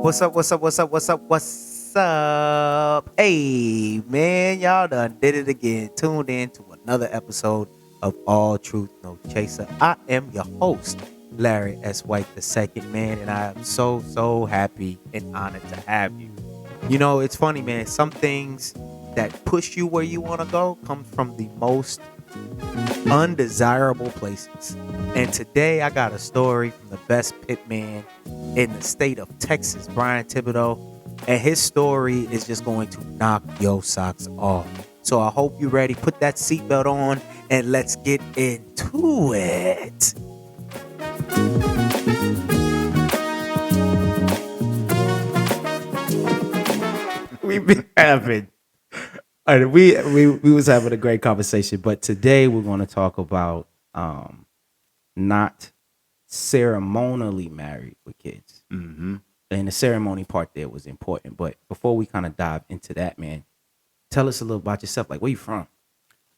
What's up? What's up? What's up? What's up? What's up? Hey, man, y'all done did it again. Tuned in to another episode of All Truth No Chaser. I am your host, Larry S. White II, man, and I am so happy and honored to have you. You know, it's funny, man. Some things that push you where you want to go come from the most undesirable places. And today I got a story from the best pitman in the state of Texas, Bryan Thibodeaux. And his story is just going to knock your socks off. So I hope you're ready. Put that seatbelt on and let's get into it. We've been having we was having a great conversation, but today we're going to talk about not ceremonially married with kids. Mm-hmm. And the ceremony part there was important. But before we kind of dive into that, man, tell us a little about yourself. Like, where you from?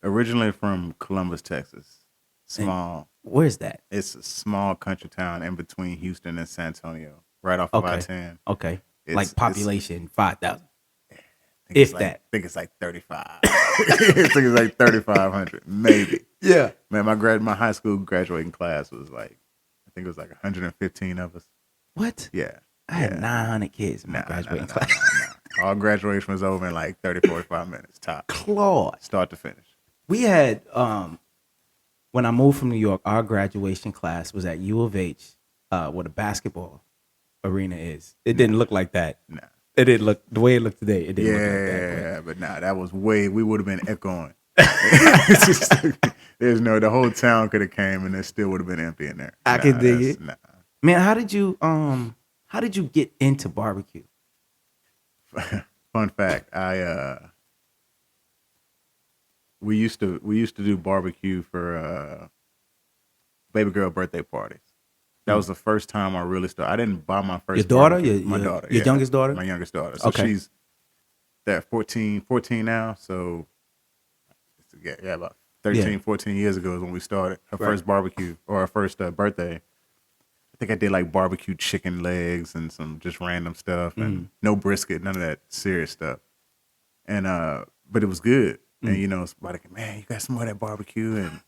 Originally from Columbus, Texas. Small. And where's that? It's a small country town in between Houston and San Antonio, right off of Okay. I-10. Okay. It's- Like population 5,000. I think If it's like, that. I think it's like 35. I think it's like 3,500, maybe. Yeah. Man, my high school graduating class was like, I think it was like 115 of us. What? Yeah. I had 900 kids in my Nah, graduating nah. class. All graduation was over in like 30, 45 minutes top, Claude. start to finish. We had when I moved from New York, our graduation class was at U of H, where the basketball arena is. It didn't look like that. Nah. It didn't look the way it looked today. It didn't look like that. Yeah, but nah, that was we would have been echoing. The whole town could have came and it still would have been empty in there. I can dig that's- it. Nah. Man, how did you get into barbecue? Fun fact, we used to do barbecue for baby girl birthday parties. That was the first time I really started. I didn't buy my first Your daughter? barbecue. Your- My your- daughter. your youngest daughter? My youngest daughter. So Okay. she's 14 now. So yeah, about 13, 14 years ago is when we started. Her Right. first barbecue or her first birthday. I think I did like barbecue chicken legs and some just random stuff and no brisket, none of that serious stuff. And but it was good. And somebody, man, you got some more of that barbecue, and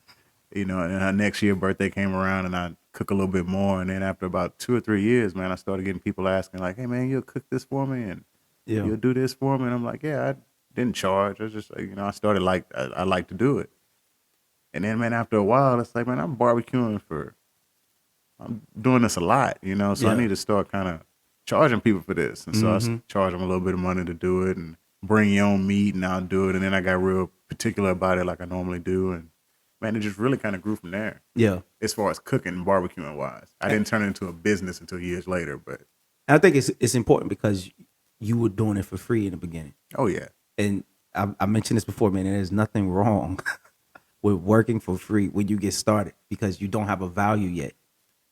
and her next year birthday came around and I cook a little bit more. And then after about 2 or 3 years, man, I started getting people asking like, hey man, you'll cook this for me and Yeah. you'll do this for me. And I'm like, yeah, I didn't charge. I was just like, I started like, I like to do it. And then, man, after a while, it's like, man, I'm doing this a lot, so Yeah. I need to start kind of charging people for this. And so I charge them a little bit of money to do it and bring your own meat and I'll do it. And then I got real particular about it like I normally do. And man, it just really kind of grew from there Yeah. as far as cooking and barbecuing wise. I didn't turn it into a business until years later, but And I think it's important because you were doing it for free in the beginning. oh yeah. And I mentioned this before, man, and there's nothing wrong with working for free when you get started because you don't have a value yet.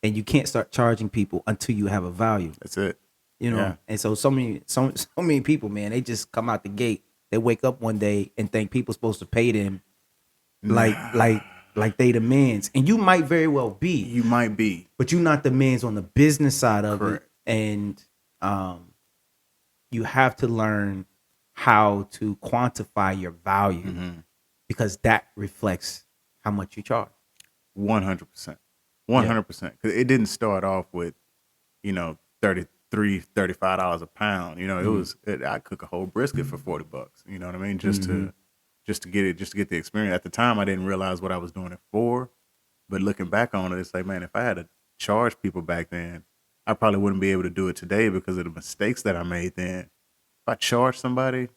And you can't start charging people until you have a value. That's it. Yeah. And so many people, man, they just come out the gate. They wake up one day and think people supposed to pay them like they the mans. And you might very well be. You might be. But you're not the mans on the business side of Correct. it. And you have to learn how to quantify your value because that reflects how much you charge. 100%. 100%. Because it didn't start off with, $33, $35 a pound. I cook a whole brisket for $40. You know what I mean? Just to get the experience. At the time, I didn't realize what I was doing it for. But looking back on it, it's like, man, if I had to charge people back then, I probably wouldn't be able to do it today because of the mistakes that I made then. If I charged somebody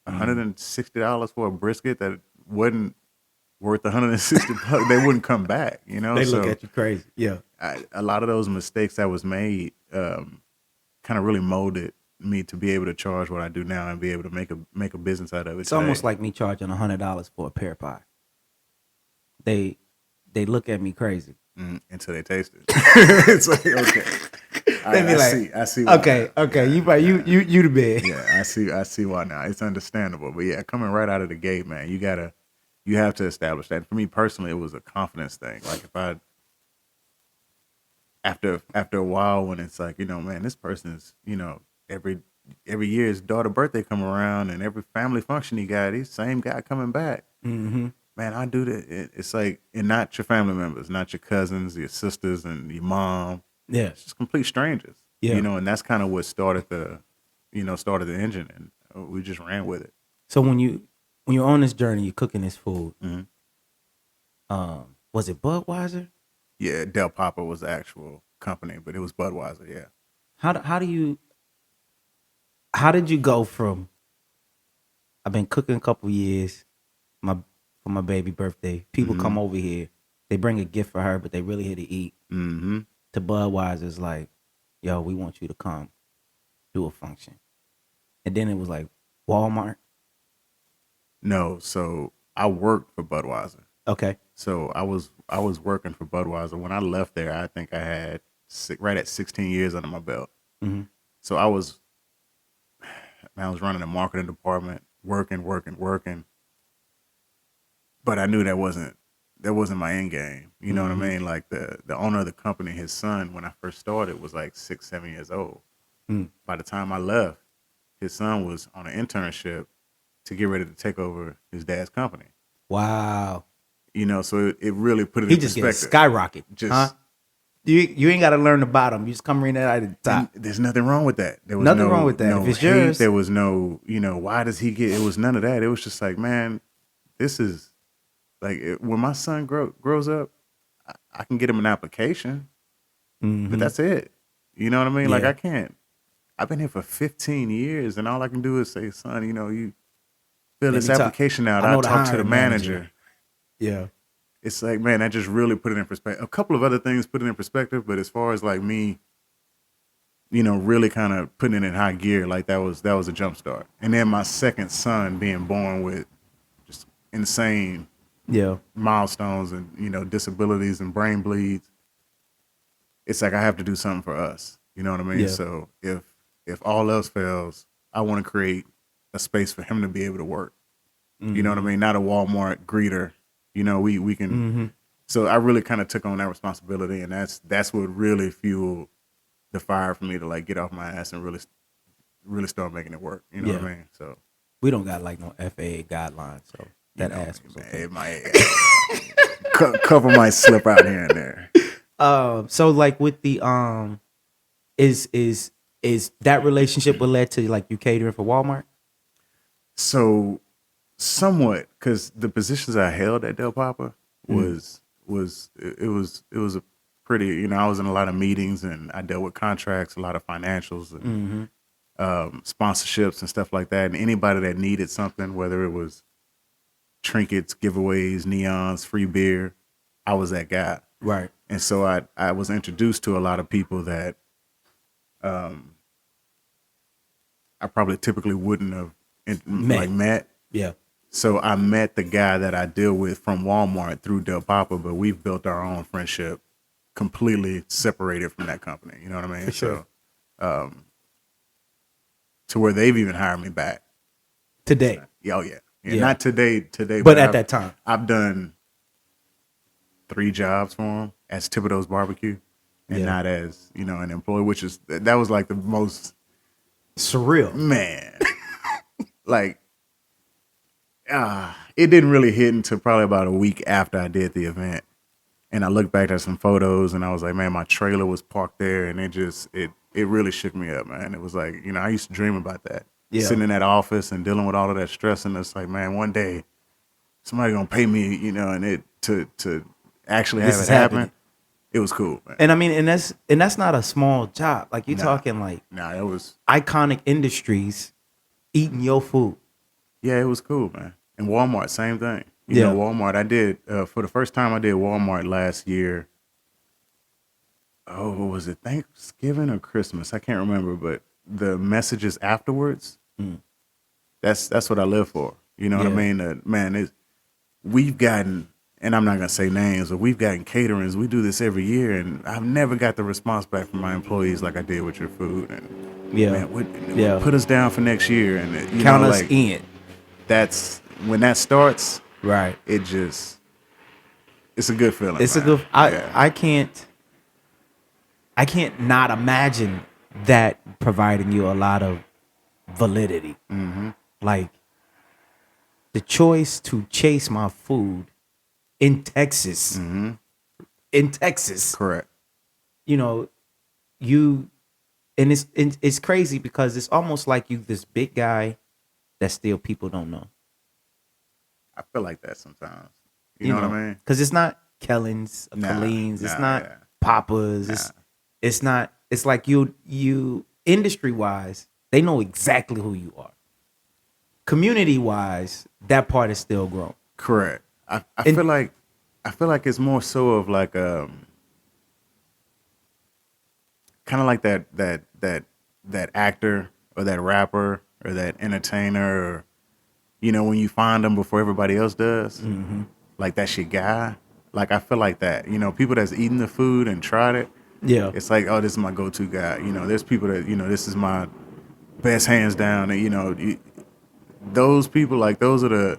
$160 for a brisket that wasn't worth $160, they wouldn't come back, They look at you crazy. Yeah. A lot of those mistakes that was made kind of really molded me to be able to charge what I do now and be able to make a business out of it. It's almost like me charging $100 for a pear pie. They look at me crazy. Until they taste it. It's like, okay. I see. Why Okay, now. okay. You the man. Yeah, I see why now. It's understandable. But yeah, coming right out of the gate, man, you have to establish that. For me personally, it was a confidence thing. Like if I after a while when it's like, man, this person is, every year his daughter's birthday come around and every family function he got, he's same guy coming back. Mm-hmm. Man, I do that. It's like, and not your family members, not your cousins, your sisters, and your mom. Yeah. It's just complete strangers. Yeah. You know, and that's kind of what started the engine, and we just ran with it. So when you're on this journey, you're cooking this food. Mm-hmm. Was it Budweiser? Yeah, Del Papa was the actual company, but it was Budweiser. Yeah. How did you go from I've been cooking a couple years for my baby birthday. People come over here, they bring a gift for her, but they really here to eat. Mm-hmm. To Budweiser's like, yo, we want you to come do a function. And then it was like Walmart. No, so I worked for Budweiser. Okay. So I was working for Budweiser. When I left there, I think I had right at 16 years under my belt. Mm-hmm. So I was running the marketing department, working. But I knew that wasn't my end game. You know what I mean? Like the owner of the company, his son, when I first started, was like 6, 7 years old. By the time I left, his son was on an internship to get ready to take over his dad's company. Wow. You know, so it really put it He in just perspective. gets skyrocket. Just You ain't got to learn the bottom. You just come right out of the top. there's nothing wrong with that. There was Nothing wrong with that. No If it's hate, yours. there was no, why does he get? It was none of that. It was just like, man, this is like when my son grows up, I can get him an application, but that's it. You know what I mean? Like I can't. I've been here for 15 years, and all I can do is say, son, you fill this application out. I'll talk to the manager. Yeah. It's like, man, that just really put it in perspective. A couple of other things put it in perspective, but as far as like me, really kind of putting it in high gear, like that was a jump start. And then my second son being born with just insane milestones and, disabilities and brain bleeds. It's like I have to do something for us. You know what I mean? Yeah. So if all else fails, I want to create a space for him to be able to work. You know what I mean? Not a Walmart greeter. We can. So I really kind of took on that responsibility, and that's what really fueled the fire for me to like get off my ass and really start making it work. You know what I mean? So we don't got like no FAA guidelines, so that ass was okay. It might couple might slip out here and there. So like with the is that relationship what led to like you catering for Walmart? So somewhat, because the positions I held at Del Papa was a pretty, I was in a lot of meetings and I dealt with contracts, a lot of financials and sponsorships and stuff like that. And anybody that needed something, whether it was trinkets, giveaways, neons, free beer, I was that guy. Right. And so I was introduced to a lot of people that I probably typically wouldn't have met. Yeah. So I met the guy that I deal with from Walmart through Del Papa, but we've built our own friendship completely separated from that company. You know what I mean? For sure. So, to where they've even hired me back. Today. Oh, yeah. Not today, but at that time. I've done 3 jobs for them as Thibodeaux barbecue and not as, an employee, that was like the most surreal. Man. Like, it didn't really hit until probably about a week after I did the event. And I looked back at some photos and I was like, man, my trailer was parked there. And it really shook me up, man. It was like, I used to dream about that. Yeah. Sitting in that office and dealing with all of that stress. And it's like, man, one day somebody going to pay me, and it to actually have it happen. It was cool, man. And I mean, and that's not a small job. Like you're talking like it was iconic industries eating your food. Yeah, it was cool, man. And Walmart, same thing. You know, Walmart, I did, for the first time I did Walmart last year. Oh, what was it? Thanksgiving or Christmas? I can't remember, but the messages afterwards, that's what I live for. You know what I mean? Man, we've gotten, and I'm not going to say names, but we've gotten caterings. We do this every year, and I've never got the response back from my employees like I did with your food. And man, put us down for next year. And count us in. That's when that starts. Right. It's a good feeling. It's man. a good. I can't not imagine that providing you a lot of validity. Like the choice to chase my food in Texas, Correct. you know, you, and it's crazy because it's almost like you this big guy that still people don't know. I feel like that sometimes. You know what I mean? Because it's not Kellens, or Nah, Colleen's, it's nah, not yeah. Papa's, it's not. It's like you industry wise, they know exactly who you are. Community wise, that part is still growing. Correct. I feel like it's more so of like kind of like that actor or that rapper or that entertainer, or when you find them before everybody else does, like that's your guy. Like I feel like that. People that's eating the food and tried it. Yeah, It's like, oh, this is my go-to guy. There's people that this is my best hands down. And those people, like those are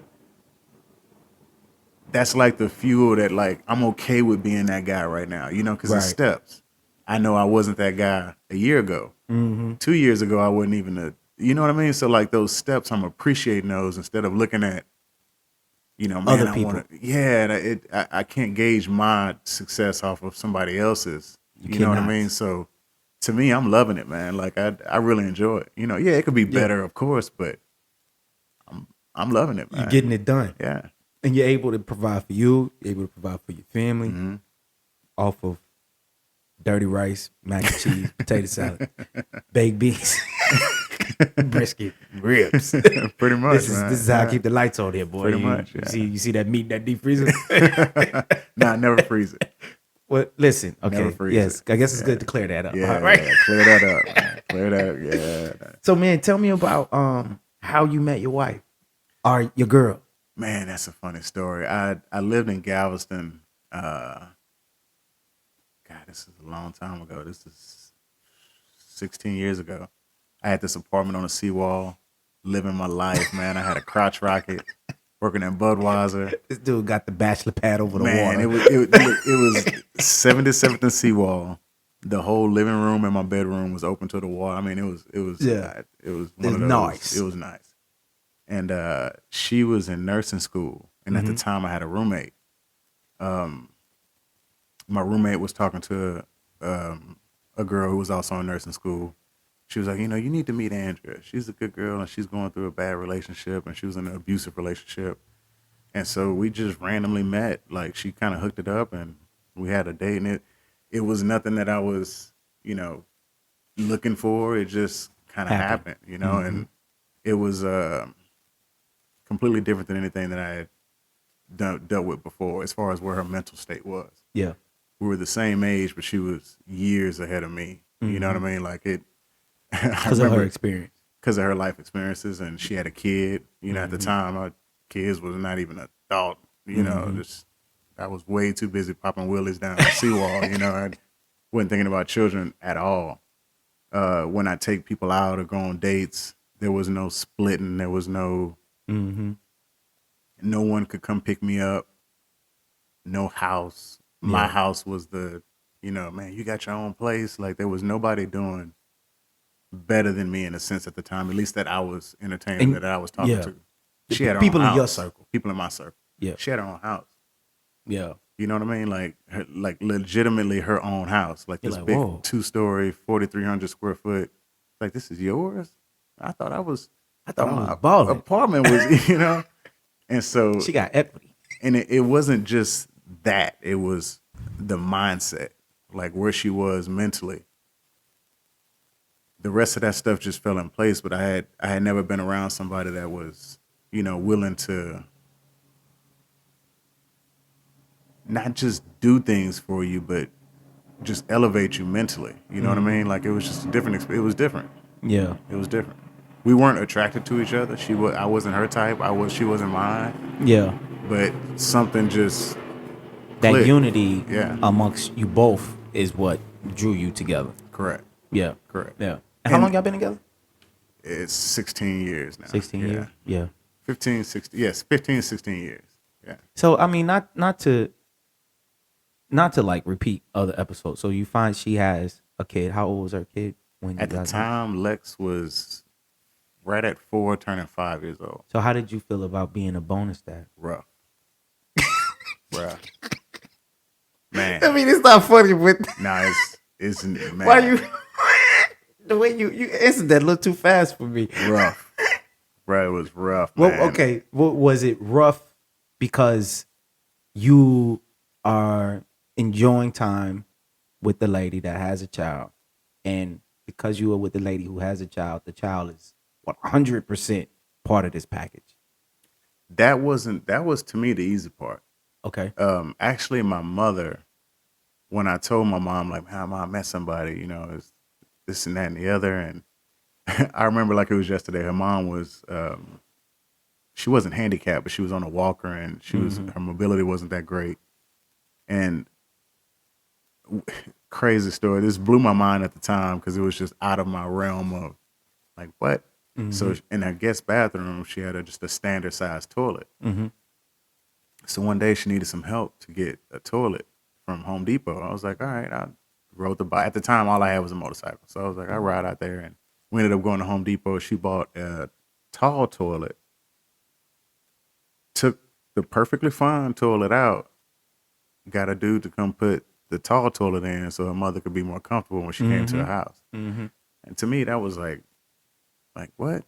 that's like the fuel that like I'm okay with being that guy right now. Because it's right. steps. I know I wasn't that guy a year ago. 2 years ago, I wasn't even you know what I mean? So like those steps, I'm appreciating those instead of looking at, man, Other I people. want to, yeah, and I can't gauge my success off of somebody else's. You know what I cannot. mean? So to me, I'm loving it, man. Like I really enjoy it. Yeah, it could be better, of course, but I'm loving it, man. You're getting it done. Yeah. And you're able to provide for you, you're able to provide for your family off of dirty rice, mac and cheese, potato salad, baked beans, brisket, ribs. Pretty much, This man. is how I keep the lights on here, boy. Pretty much, yeah. You see that meat in that deep freezer? Nah, never freeze it. Well, listen, okay. Never freeze Yes, it. I guess it's good to clear that up. Yeah, right? yeah, clear that up, man. Clear that, yeah. So, man, tell me about how you met your wife or your girl. Man, that's a funny story. I lived in Galveston. God, this is a long time ago. This is 16 years ago. I had this apartment on a seawall, living my life, man. I had a crotch rocket, working at Budweiser. This dude got the bachelor pad over the Man, water. it was 77th and Seawall. The whole living room and my bedroom was open to the wall. I mean, it was Yeah. it was one of those. Nice. It was nice. And she was in nursing school, and at the time I had a roommate. My roommate was talking to a girl who was also in nursing school. She was like, you need to meet Andrea. She's a good girl, and she's going through a bad relationship, and she was in an abusive relationship. And so we just randomly met. Like she kind of hooked it up, and we had a date. And it was nothing that I was, looking for. It just kind of happened, And it was completely different than anything that I had dealt with before, as far as where her mental state was. Yeah. We were the same age, but she was years ahead of me. You know what I mean? Like it. Because of her experience. Because of her life experiences, and she had a kid. At the time, our kids was not even a thought. Just I was way too busy popping willies down the seawall. I wasn't thinking about children at all. When I take people out or go on dates, there was no splitting. There was no. No one could come pick me up. No house. My house was the. Man, you got your own place. Like there was nobody doing better than me in a sense at the time, at least that I was entertaining, that I was talking to. She had her people own in your house. circle. People in my circle. Yeah. She had her own house. Yeah. You know what I mean? Like legitimately her own house. Like this like, big whoa. 2-story, 4,300 square foot. Like, this is yours? I thought I was my balling. apartment was, And so She got equity. and it wasn't just that. It was the mindset, like where she was mentally. The rest of that stuff just fell in place, but I had never been around somebody that was, willing to not just do things for you, but just elevate you mentally. You know what I mean? Like it was just a different. It was different. Yeah. It was different. We weren't attracted to each other. I wasn't her type. She wasn't mine. Yeah. But something just That clicked. unity Yeah. amongst you both is what drew you together. Correct. Yeah. Correct. Yeah. And how long y'all been together? It's 16 years now. 16 years? Yeah. 15, 16. Yes, 15, 16 years. Yeah. So I mean, not to like repeat other episodes. So you find she has a kid. How old was her kid? when you At the guys met? time, Lex was right at 4, turning 5 years old. So how did you feel about being a bonus dad? Rough. Bruh. Man. I mean, it's not funny, but Nah, it's man. why you the way you answered that a little too fast for me. rough. Bruh, it was rough, Well, man. okay. Was it rough because you are enjoying time with the lady that has a child, and because you are with the lady who has a child, the child is 100% part of this package? That was to me the easy part. Okay. Actually, my mother, when I told my mom, like, how I met somebody, you know, it's this and that and the other, and I remember like it was yesterday. Her mom was, she wasn't handicapped, but she was on a walker, and she was her mobility wasn't that great. And crazy story. This blew my mind at the time because it was just out of my realm of like what. So in her guest bathroom, she had just a standard size toilet. So one day she needed some help to get a toilet from Home Depot. I was like, all right, I rode the bike. At the time, all I had was a motorcycle. So I was like, I ride out there, and we ended up going to Home Depot. She bought a tall toilet, took the perfectly fine toilet out, got a dude to come put the tall toilet in so her mother could be more comfortable when she came to her house. And to me, that was like what?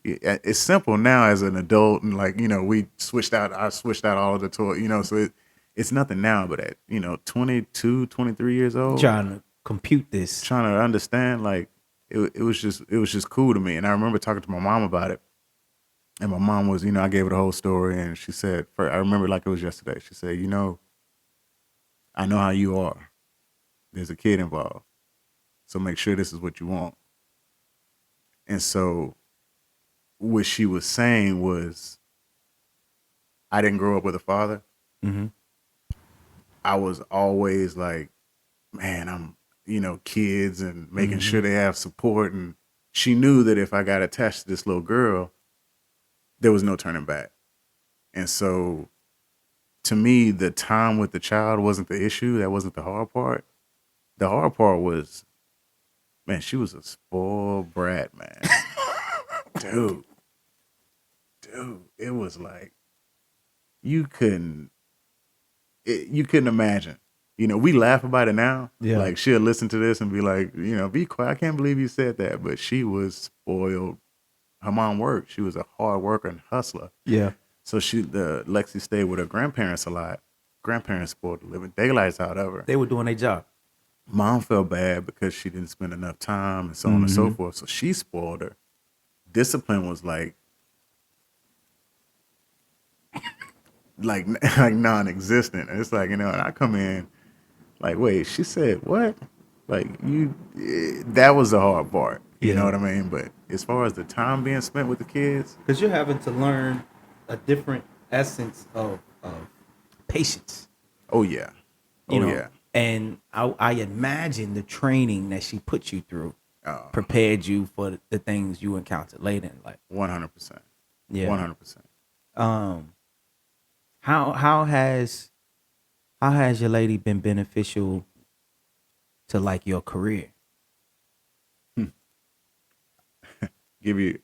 It's simple now as an adult, and like, you know, I switched out all of the toilet, you know, so it's nothing now, but at, you know, 22, 23 years old, Trying to compute this. trying to understand, like, it was just cool to me. And I remember talking to my mom about it, and my mom was, you know, I gave her the whole story, and she said, I remember like it was yesterday, she said, you know, I know how you are. There's a kid involved, so make sure this is what you want. And so what she was saying was, I didn't grow up with a father. I was always like, man, I'm, you know, kids and making sure they have support. And she knew that if I got attached to this little girl, there was no turning back. And so to me, the time with the child wasn't the issue. That wasn't the hard part. The hard part was, man, she was a spoiled brat, man. Dude, it was like, you couldn't imagine. You know, we laugh about it now. Yeah. Like, she'll listen to this and be like, you know, be quiet. I can't believe you said that. But she was spoiled. Her mom worked. She was a hard worker and hustler. Yeah. So Lexi stayed with her grandparents a lot. Grandparents spoiled the living daylights out of her. They were doing their job. Mom felt bad because she didn't spend enough time and so on and so forth. So she spoiled her. Discipline was like non-existent. And it's like, you know, and I come in like, wait, she said what? Like, that was the hard part. You know what I mean? But as far as the time being spent with the kids, because you're having to learn a different essence of patience. oh yeah. You know, Yeah. and I imagine the training that she put you through prepared you for the things you encountered later in life. 100%. Yeah. 100%. How has your lady been beneficial to like your career?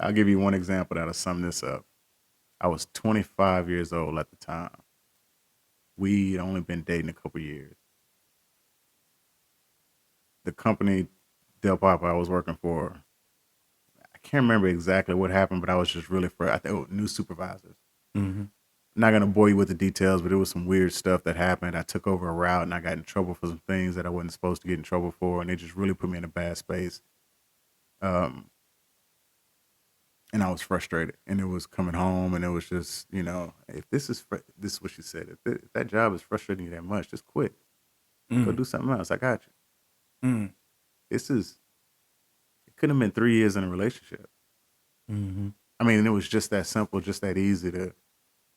I'll give you one example that'll sum this up. I was 25 years old at the time. We'd only been dating a couple years. The company, Del Papa, I was working for, I can't remember exactly what happened, but I was just really I think new supervisors. I'm not going to bore you with the details, but it was some weird stuff that happened. I took over a route and I got in trouble for some things that I wasn't supposed to get in trouble for, and it just really put me in a bad space. And I was frustrated, and it was coming home, and it was just, you know, if this is what she said, if that job is frustrating you that much, just quit. Go do something else. I got you. It could have been 3 years in a relationship. I mean, it was just that simple, just that easy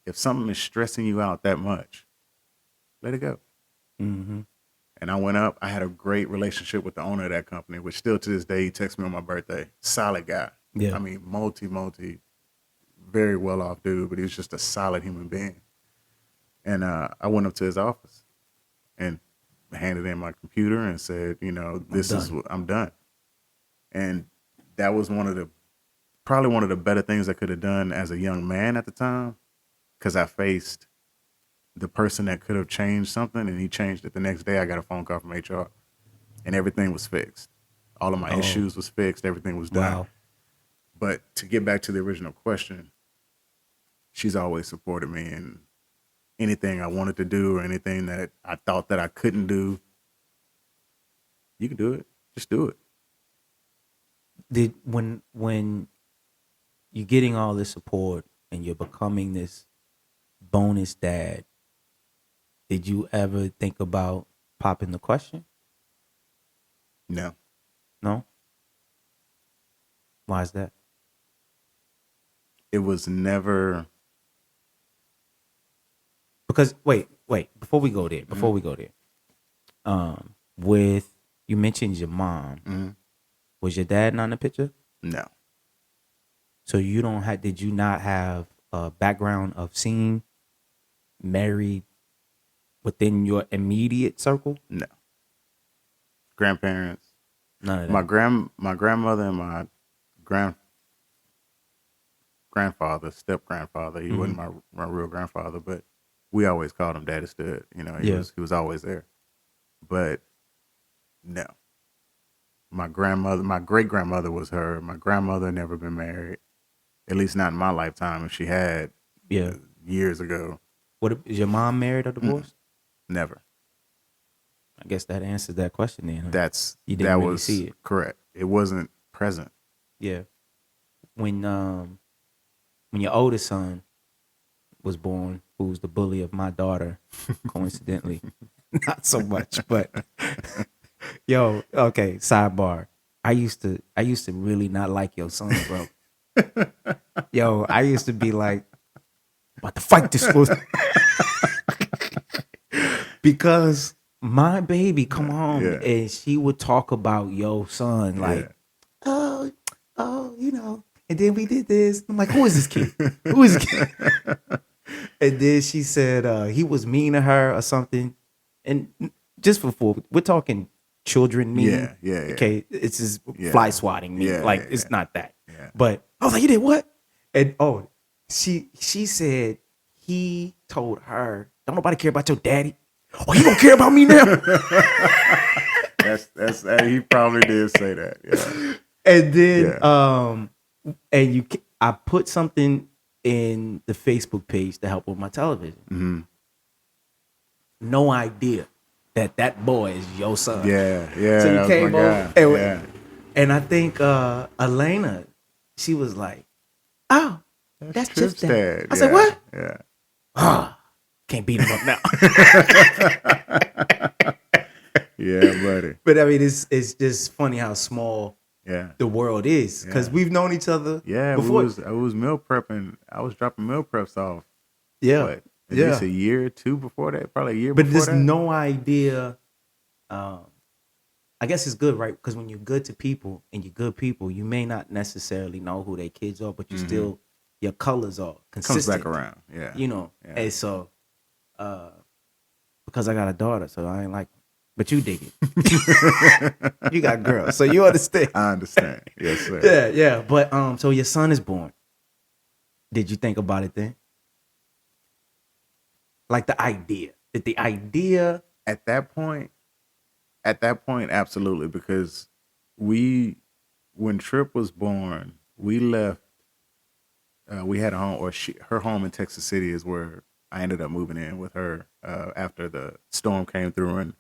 if something is stressing you out that much, let it go. And I went up. I had a great relationship with the owner of that company, which still to this day, he texts me on my birthday. Solid guy. Yeah. I mean, multi, very well off dude, but he was just a solid human being. And I went up to his office and handed in my computer and said, you know, I'm done. And that was probably one of the better things I could have done as a young man at the time, because I faced the person that could have changed something, and he changed it. The next day I got a phone call from HR, and everything was fixed. All of my issues was fixed. Everything was done. Wow. But to get back to the original question, she's always supported me in anything I wanted to do or anything that I thought that I couldn't do. You can do it. Just do it. Did when you're getting all this support and you're becoming this bonus dad, did you ever think about popping the question? No. No? Why is that? It was never. Because wait, before we go there, with you mentioned your mom. Was your dad not in the picture? No. So did you not have a background of seeing married within your immediate circle? No. Grandparents. None of that. My grandmother and my grandfather, step grandfather. He wasn't my real grandfather, but we always called him Daddy Stud. You know, he was always there. But no. My great grandmother was her. My grandmother never been married, at least not in my lifetime. And she had, years ago. What is your mom married or divorced? Never. I guess that answers that question then. Huh? You didn't really see it. Correct. It wasn't present. Yeah. When your oldest son was born, who's the bully of my daughter, coincidentally, not so much, but yo, okay, sidebar. I used to really not like your son, bro. Yo, I used to be like, about to fight this fool. Because my baby come home and she would talk about your son, like, oh, you know, and then we did this. I'm like, who is this kid? Who is this kid? And then she said he was mean to her or something. And just before, we're talking children mean. Yeah. Okay, it's just fly swatting me. It's not that. Yeah. But I was like, you did what? And she said he told her, don't nobody care about your daddy. Oh, you gonna care about me now? that's he probably did say that. Yeah. And then I put something in the Facebook page to help with my television. Mm-hmm. No idea that boy is your son. Yeah. So you came over, and I think Elena, she was like, "Oh, that's just dad." I said, "What?" Yeah. Can't beat him up now. Yeah, buddy. But I mean, it's just funny how small the world is, because we've known each other. Yeah, before. I was meal prepping. I was dropping meal preps off. Yeah, at least a year or two before that, probably a year. But before there's no idea. I guess it's good, right? Because when you're good to people and you're good people, you may not necessarily know who their kids are, but you still your colors are consistent. Comes back around, yeah. You know, and so because I got a daughter, so I ain't like. But you dig it. You got girls, so you understand. I understand. Yes, sir. Yeah. But so your son is born. Did you think about it then? Like the idea. Did the idea at that point, absolutely, because when Trip was born, we left. We had a home, or her home in Texas City is where I ended up moving in with her after the storm came through and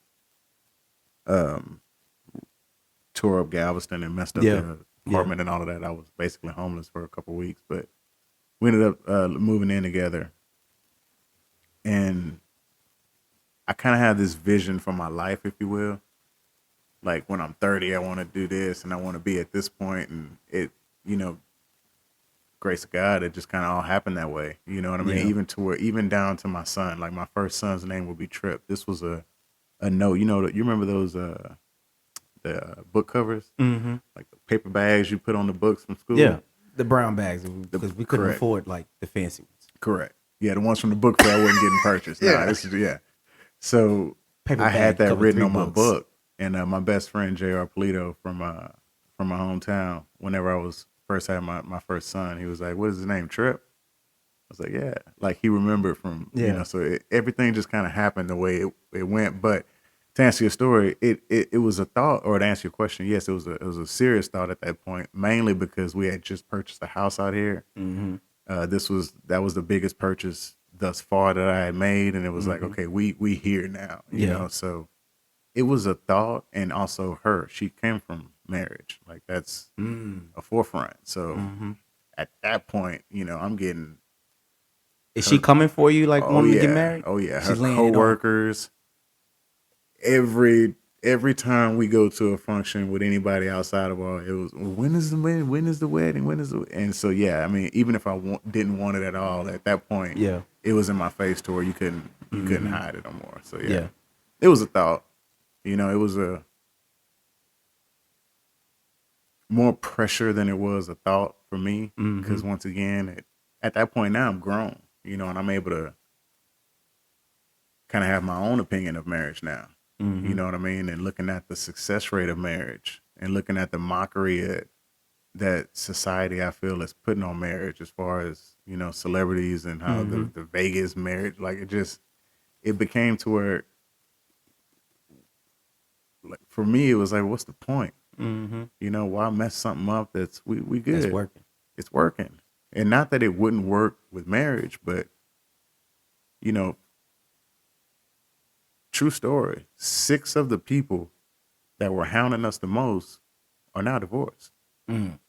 tore up Galveston and messed up the apartment and all of that. I was basically homeless for a couple of weeks, but we ended up moving in together. And I kind of have this vision for my life, if you will. Like when I'm 30, I want to do this and I want to be at this point, and it, grace of God, it just kind of all happened that way. You know what I mean? Yeah. Even down to my son, like my first son's name will be Trip. This was a note. You remember those the book covers, like the paper bags you put on the books from school. Yeah, the brown bags, because we couldn't afford like the fancy ones. Correct. Yeah, the ones from the book fair wasn't getting purchased. So paper I had that written on my book, and my best friend J.R. Thibodeaux from my hometown. Whenever I was first had my first son, he was like, "What is his name? Trip?" I was like, "Yeah." Like he remembered from so everything just kind of happened the way it went. But to answer your story, it was a thought, or to answer your question, yes, it was a serious thought at that point, mainly because we had just purchased a house out here. Mm-hmm. That was the biggest purchase thus far that I had made, and it was like, okay, we here now, you know. So it was a thought, and also she came from marriage, like that's a forefront. So at that point, I'm getting. Is she coming for you, like wanting to get married? Oh yeah, her She's laying it on. coworkers. Every time we go to a function with anybody outside of it was, when is the wedding? When is the wedding? And so yeah, I mean, even if I didn't want it at all at that point, it was in my face to where you couldn't hide it no more. So yeah, it was a thought. It was a more pressure than it was a thought for me, because once again, at that point now I'm grown, and I'm able to kind of have my own opinion of marriage now. You know what I mean? And looking at the success rate of marriage and looking at the mockery that society, I feel, is putting on marriage, as far as, celebrities and how the Vegas marriage, like it became to where, like, for me, it was like, what's the point? Why mess something up that's we good? It's working. It's working. And not that it wouldn't work with marriage, but, true story, 6 of the people that were hounding us the most are now divorced. And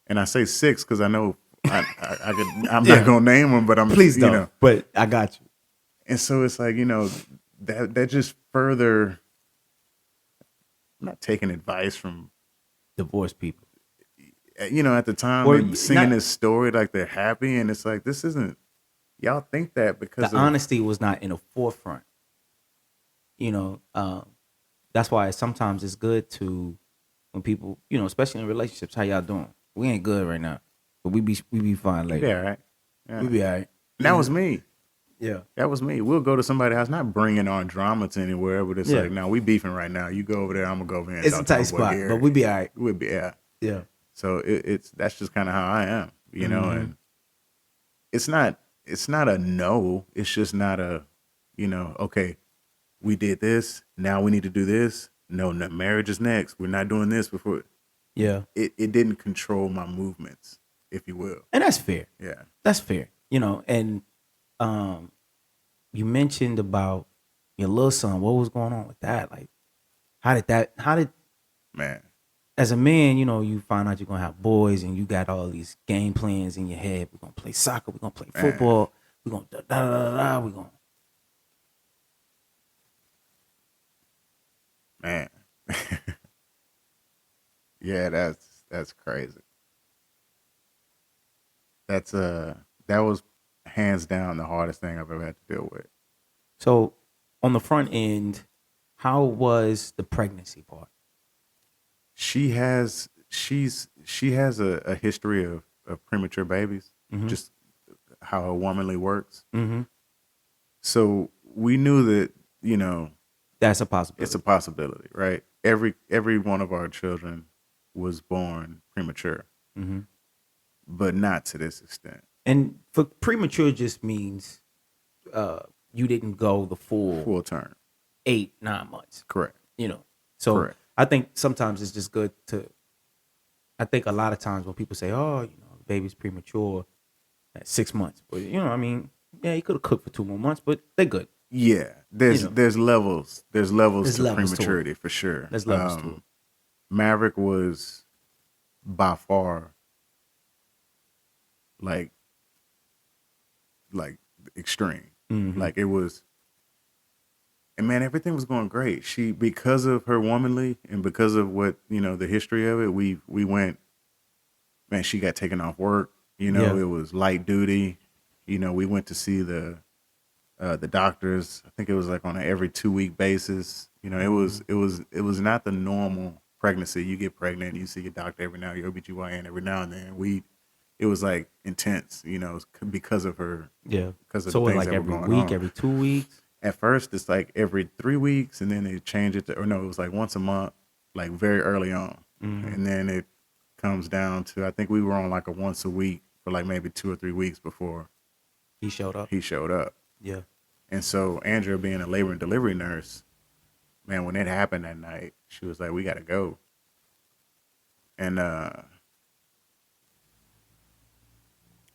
I say 6 because I know I'm not gonna name them, but please don't. But I got you. And so it's like, that just further. I'm not taking advice from divorced people. At the time, they're singing this story like they're happy, and it's like, this isn't. Y'all think that because the honesty was not in the forefront. That's why sometimes it's good to, when people, especially in relationships, how y'all doing? We ain't good right now, but we be fine later. Yeah, right. Yeah. We be all right. And that was me. Yeah, that was me. We'll go to somebody's house, not bringing our drama to anywhere, but it's like, no, we beefing right now. You go over there, I'm gonna go over here. And it's a tight spot, but we be all right. We'll be yeah. So that's just kind of how I am, and it's not a no. It's just not a, okay, we did this, now we need to do this. No, marriage is next. We're not doing this before. Yeah. It didn't control my movements, if you will. And that's fair. Yeah. That's fair. And you mentioned about your little son. What was going on with that? Like, how did man, as a man, you find out you're gonna have boys and you got all these game plans in your head. We're gonna play soccer, we're gonna play football, we're gonna da da da da, we're gonna. Man. Yeah, that's crazy. That was hands down the hardest thing I've ever had to deal with. So, on the front end, how was the pregnancy part? She has a history of premature babies, just how a womanly works. So we knew that, that's a possibility. It's a possibility, right? Every one of our children was born premature, but not to this extent. And for premature just means you didn't go the full term, 8-9 months. Correct. So correct. I think sometimes it's just good to. I think a lot of times when people say, "Oh, the baby's premature at 6 months," but yeah, he could have cooked for 2 more months, but they're good. Yeah, there's levels. There's levels to prematurity for sure. There's levels to it. Maverick was by far like extreme. Like it was, and man, everything was going great. She, because of her womanly and because of what, the history of it, we went, man, she got taken off work. It was light duty. We went to see the doctors. I think it was like on an every 2-week basis. It was not the normal pregnancy. You get pregnant, you see your doctor every now, your OBGYN every now and then. It was like intense, because of her. Yeah. Because of so the things like that every were going week, on. every 2 weeks. At first, it's like every 3 weeks, and then they changed it to, or no, it was like once a month, like very early on. And then it comes down to, I think we were on like a once a week for like maybe 2 or 3 weeks before He showed up. he showed up. Yeah. And so Andrea, being a labor and delivery nurse, man, when it happened that night, she was like, "We got to go." And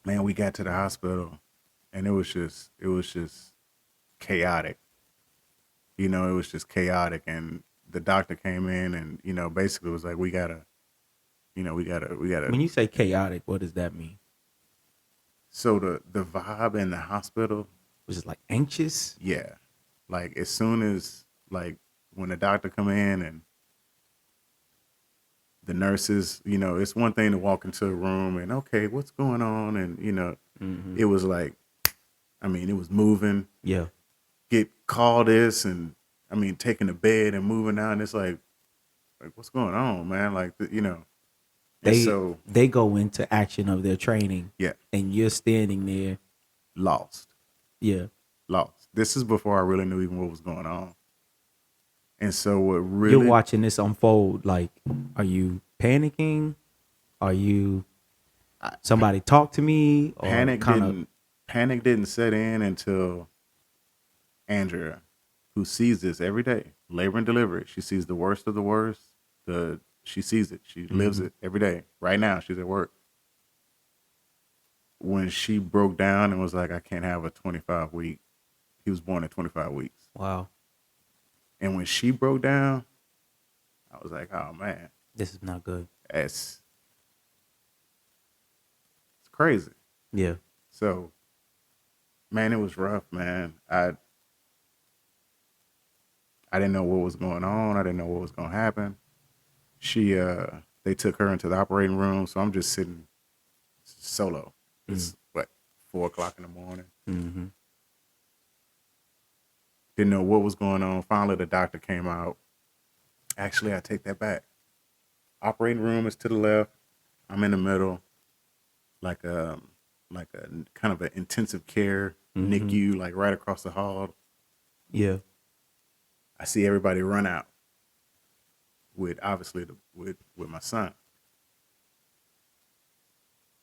man, we got to the hospital, and it was just chaotic. It was just chaotic, and the doctor came in, and basically was like, "We gotta, we gotta." When you say chaotic, what does that mean? So the vibe in the hospital, Was it like anxious? yeah, like as soon as like when the doctor come in and the nurses, it's one thing to walk into a room and, okay, what's going on, and it was like, I mean, it was moving, Yeah. get call this, and I mean, taking the bed and moving out, and it's like what's going on, man? Like, and They so they go into action of their training, yeah, and you're standing there. lost, Yeah. lost. This is before I really knew even what was going on, and so what You're really watching this unfold. Like, are you panicking? Are you somebody talk to me, or panic kind of? didn't panic didn't set in until Andrea, who sees this every day, labor and delivery. She sees the worst of the worst. She sees it. She lives it every day. Right now, she's at work. When she broke down and was like, "I can't have a 25 week." He was born at 25 weeks, Wow, and when she broke down, I was like, "Oh man, this is not good. that's it's crazy." Yeah. So, man, it was rough, man. I didn't know what was going on. I didn't know what was going to happen. They took her into the operating room, so I'm just sitting solo. It's what, 4 o'clock in the morning. Mm-hmm. Didn't know what was going on. Finally, the doctor came out. Actually, I take that back. Operating room is to the left. I'm in the middle, like a kind of an intensive care NICU, like right across the hall. Yeah. I see everybody run out with obviously with my son.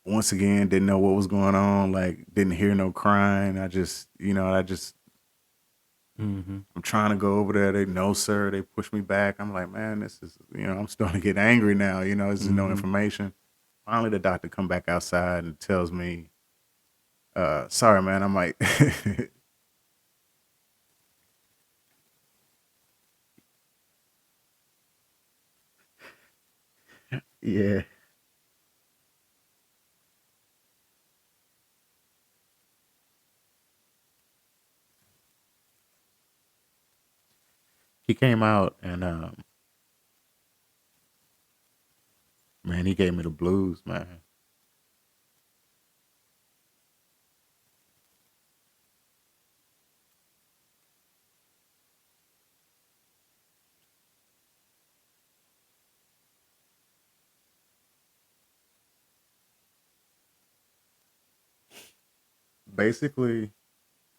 Once again, didn't know what was going on. Like, didn't hear no crying. Mm-hmm. I'm trying to go over there. They, no, sir. They push me back. I'm like, man, this is, I'm starting to get angry now. This is no information. Finally, the doctor come back outside and tells me, sorry, man, I might, yeah. He came out and, man, he gave me the blues, man. Basically,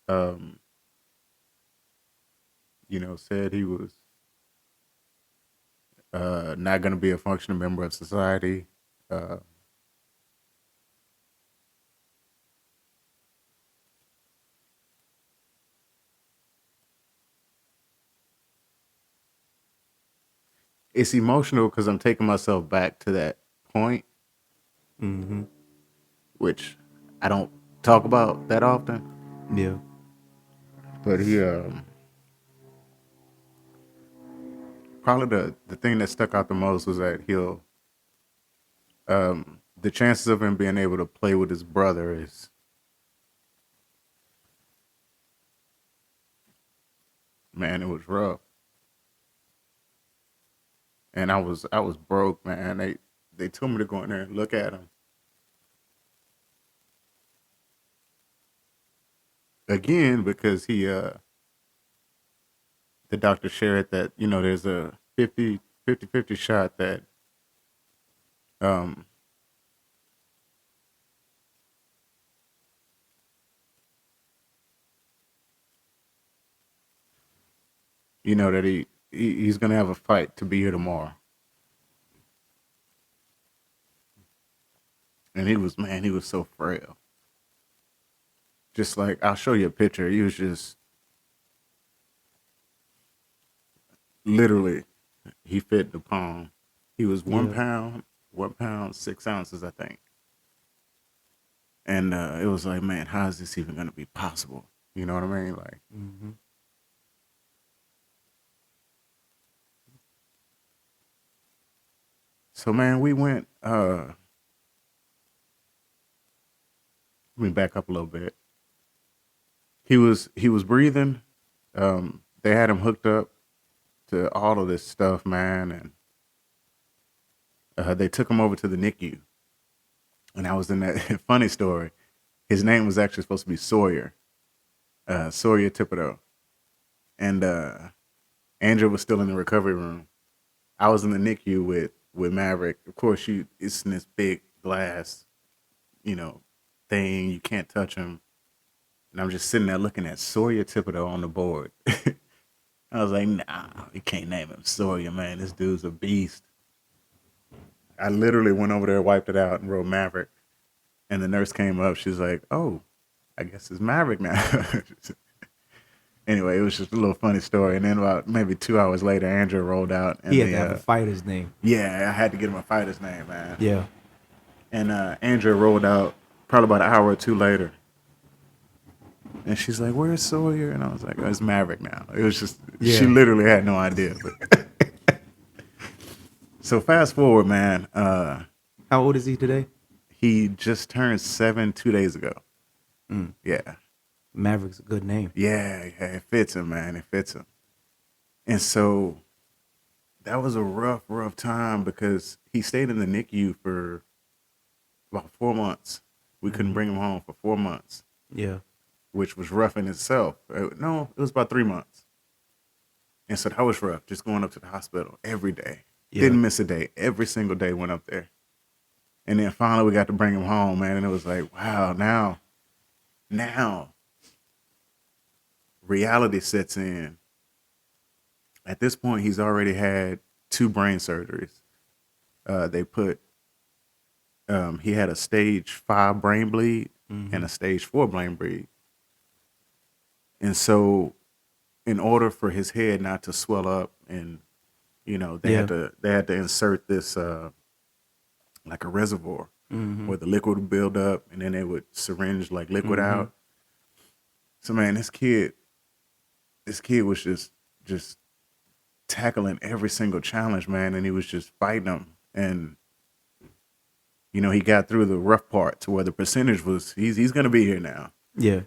um, said he was not going to be a functioning member of society. Uh, it's emotional because I'm taking myself back to that point, Mm-hmm. which I don't talk about that often. Yeah. But he, probably the thing that stuck out the most was that the chances of him being able to play with his brother is, man, it was rough. And I was broke, man. They told me to go in there and look at him again because the doctor shared that there's a 50 shot that um that he's gonna have a fight to be here tomorrow. And he was so frail. Just like, I'll show you a picture. He was just literally, he fit the palm. He was 1 pound, 1 pound, 6 ounces, I think. And it was like, man, how is this even going to be possible? You know what I mean? Like, so man, we went, let me back up a little bit. He was breathing. They had him hooked up to all of this stuff, man. And they took him over to the NICU. And I was in that funny story. His name was actually supposed to be Sawyer Thibodeaux. And Andrew was still in the recovery room. I was in the NICU with Maverick. Of course, it's in this big glass, thing. You can't touch him. And I'm just sitting there looking at Sawyer Thibodeaux on the board. I was like, nah, you can't name him Sawyer, man. This dude's a beast. I literally went over there, wiped it out, and wrote Maverick. And the nurse came up. She's like, oh, I guess it's Maverick now. Anyway, it was just a little funny story. And then about maybe 2 hours later, Andrew rolled out. And he had to have a fighter's name. Yeah, I had to get him a fighter's name, man. Yeah. And Andrew rolled out probably about an hour or two later. And she's like, where's Sawyer? And I was like, oh, it's Maverick now. It was just, she literally had no idea. But so fast forward, man. How old is he today? He just turned 7 2 days ago. Yeah. Maverick's a good name. Yeah, it fits him, man. It fits him. And so that was a rough time because he stayed in the NICU for about 4 months. We couldn't bring him home for 4 months. Yeah. Which was rough in itself. No, it was about 3 months. And so that was rough, just going up to the hospital every day. Yeah. Didn't miss a day. Every single day went up there. And then finally we got to bring him home, man. And it was like, wow, now reality sets in. At this point, he's already had 2 brain surgeries. He had a stage 5 brain bleed and a stage 4 brain bleed. And so in order for his head not to swell up and, they had to insert this, like a reservoir where the liquid would build up and then they would syringe like liquid out. So man, this kid was just tackling every single challenge, man. And he was just fighting them. And, he got through the rough part to where the percentage was, he's going to be here now. Yeah.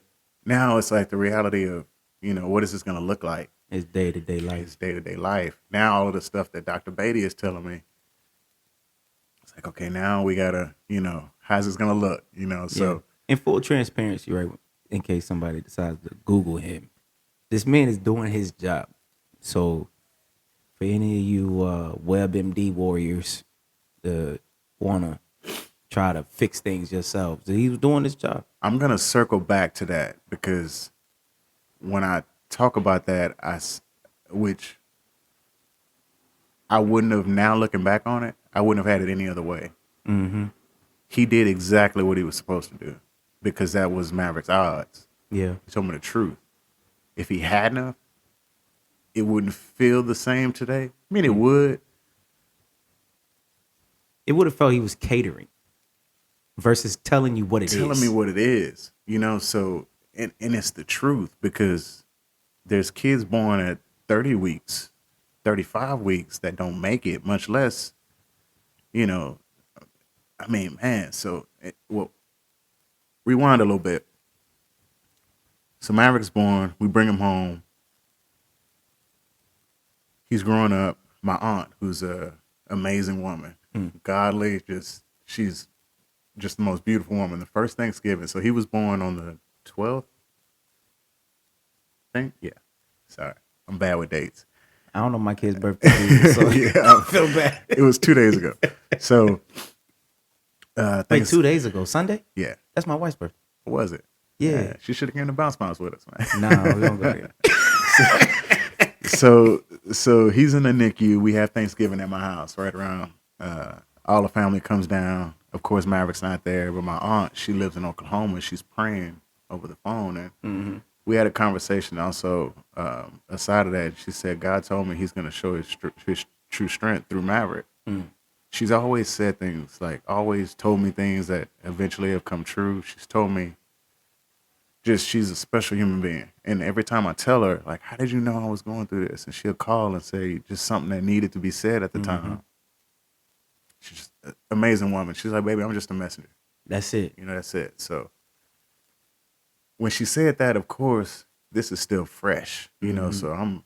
Now it's like the reality of, what is this going to look like? His day-to-day life. His day-to-day life. Now all of the stuff that Dr. Beatty is telling me, it's like, okay, now we got to, how's this going to look? So. In full transparency, right, in case somebody decides to Google him, this man is doing his job. So for any of you WebMD warriors that want to try to fix things yourselves, he was doing his job. I'm going to circle back to that because when I talk about that, which I wouldn't have, now looking back on it, I wouldn't have had it any other way. He did exactly what he was supposed to do because that was Maverick's odds. Yeah. He told me the truth. If he hadn't, it wouldn't feel the same today. I mean, it would. It would have felt he was catering versus telling you what it is. Telling me what it is, so, and it's the truth because there's kids born at 30 weeks, 35 weeks that don't make it, much less, I mean, man, so, rewind a little bit. So Maverick's born, we bring him home. He's growing up. My aunt, who's a amazing woman, godly, she's just the most beautiful woman. The first Thanksgiving. So he was born on the 12th. I think? Yeah. Sorry. I'm bad with dates. I don't know my kid's birthday either, so I feel bad. It was 2 days ago. So wait, 2 days ago. Sunday? Yeah. That's my wife's birthday. Was it? Yeah. She should have came to Bounce Bounce with us, man. No, we don't go there. So he's in the NICU. We have Thanksgiving at my house right around. All the family comes down. of course, Maverick's not there, but my aunt, she lives in Oklahoma. She's praying over the phone, and we had a conversation. Also, aside of that, she said God told me He's going to show His true strength through Maverick. She's always said things, like always told me things that eventually have come true. She's told me just she's a special human being. And every time I tell her, like, how did you know I was going through this? And she'll call and say just something that needed to be said at the time. She's just an amazing woman. She's like, baby, I'm just a messenger. That's it. You know, that's it. So when she said that, of course, this is still fresh, you know, so I'm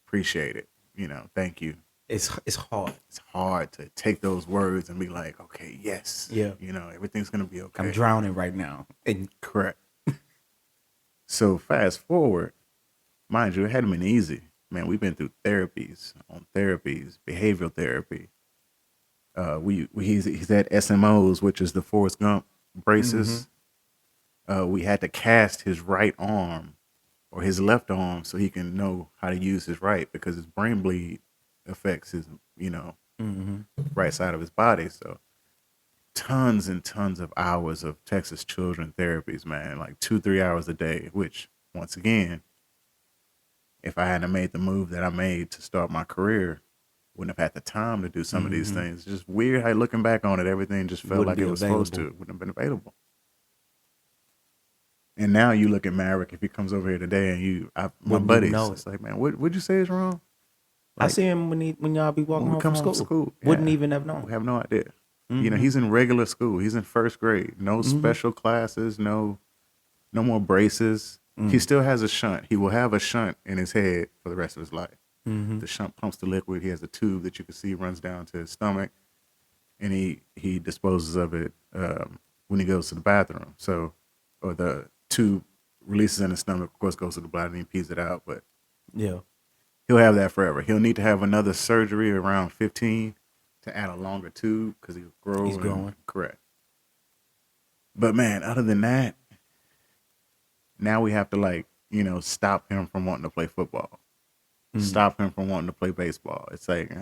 appreciate it. You know, thank you. It's hard. It's hard to take those words and be like, okay, yes. Yeah. You know, everything's going to be okay. I'm drowning right now. And correct. So fast forward, mind you, it hadn't been easy. Man, we've been through therapies, behavioral therapy. He's had SMOs, which is the Forrest Gump braces. We had to cast his right arm or his left arm so he can know how to use his right, because his brain bleed affects his, you know, right side of his body. So tons and tons of hours of Texas children therapies, man, like 2-3 hours a day, which once again, if I hadn't made the move that I made to start my career, wouldn't have had the time to do some of these things. It's just weird how looking back on it, everything just felt like it was supposed to. It wouldn't have been available. And now you look at Maverick, if he comes over here today and my buddies, it's like, man, what'd you say is wrong? Like, I see him when y'all be walking home from school. Wouldn't even have known. We have no idea. You know, he's in regular school. He's in first grade. No special classes. No more braces. He still has a shunt. He will have a shunt in his head for the rest of his life. The shunt pumps the liquid. He has a tube that you can see runs down to his stomach, and he disposes of it when he goes to the bathroom. So, or the tube releases in his stomach, of course, goes to the bladder and he pees it out. But yeah, he'll have that forever. He'll need to have another surgery around 15 to add a longer tube because he'll grow. He's growing. Correct. But man, other than that, now we have to, like, you know, stop him from wanting to play football. Stop him from wanting to play baseball. It's like,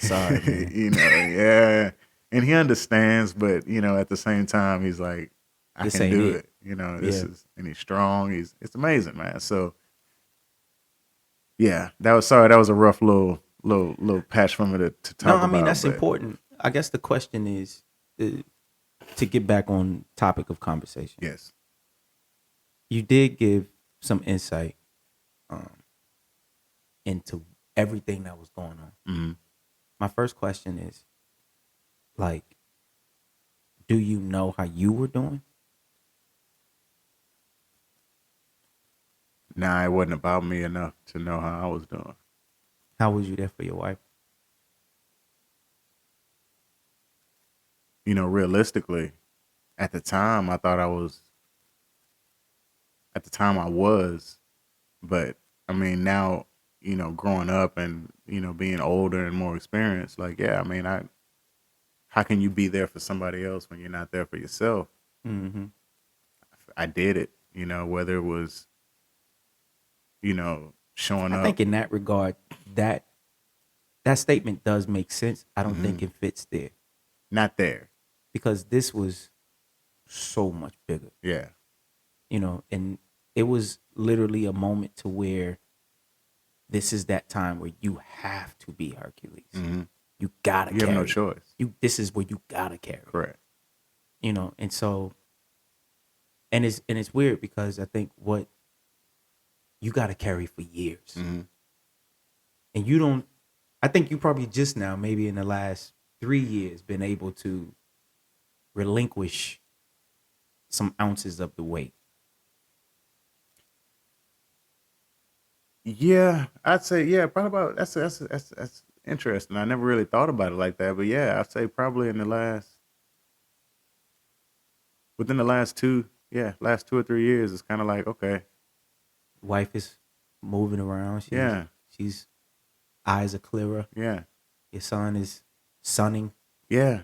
sorry, you know, yeah. And he understands, but, you know, at the same time, he's like, I can do it. You know, and he's strong. It's amazing, man. So, yeah, that was a rough little patch for me to talk about. No, I mean, that's important. I guess the question is, to get back on topic of conversation. Yes. You did give some insight into everything that was going on. My first question is, like, do you know how you were doing? Nah, it wasn't about me enough to know how I was doing. How was you there for your wife? You know, realistically, at the time, I thought I was. At the time, I was, but I mean, now, you know, growing up and, you know, being older and more experienced, like, yeah, I mean, how can you be there for somebody else when you're not there for yourself? I did it, you know, whether it was, you know, showing up. I think in that regard, that statement does make sense. I don't think it fits there. Not there. Because this was so much bigger. Yeah. You know, and it was literally a moment to where this is that time where you have to be Hercules. You gotta carry. You have no choice. This is where you gotta carry. Correct. You know, and so, and it's weird because I think what you gotta carry for years. And you don't, I think you probably just now, maybe in the last 3 years, been able to relinquish some ounces of the weight. Yeah, I'd say, yeah, probably about, that's interesting. I never really thought about it like that, but yeah, I'd say probably within the last 2 or 3 years, it's kind of like, okay. Wife is moving around. She's eyes are clearer. Yeah. Your son is sunning. Yeah.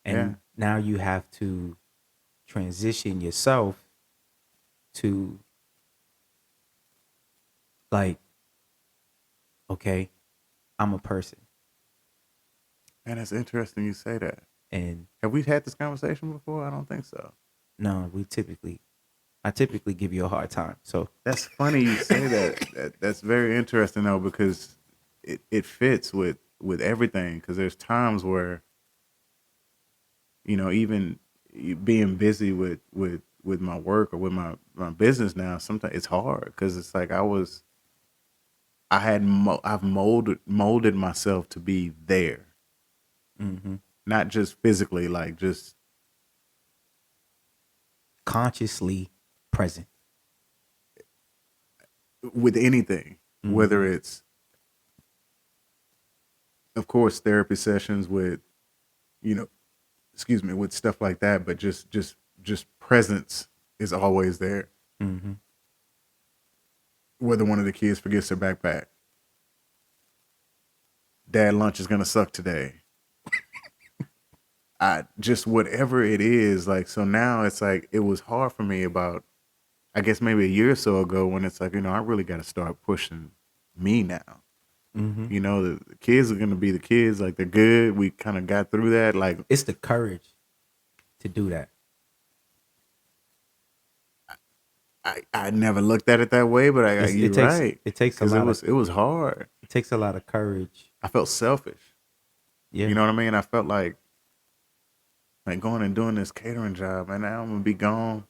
And now you have to transition yourself to, like, okay, I'm a person. And it's interesting you say that. And Have we had this conversation before? I don't think so. no, I typically give you a hard time. So That's funny you say that. That's very interesting though, because it fits with everything. Because there's times where, even being busy with my work or with my business now, sometimes it's hard because it's like I've molded myself to be there, not just physically, like just consciously present. with anything, whether it's, of course, therapy sessions with, excuse me, with stuff like that, but just presence is always there. Whether one of the kids forgets their backpack, dad lunch is gonna suck today. I just whatever it is, like, so now it's like it was hard for me about, I guess maybe a year or so ago, when it's like, I really got to start pushing me now. The kids are gonna be the kids, like they're good. We kind of got through that. Like, It's the courage to do that. I never looked at it that way, but you're right. It takes a Because lot. it was hard. It takes a lot of courage. I felt selfish. Yeah. You know what I mean? I felt like going and doing this catering job, and now I'm gonna be gone.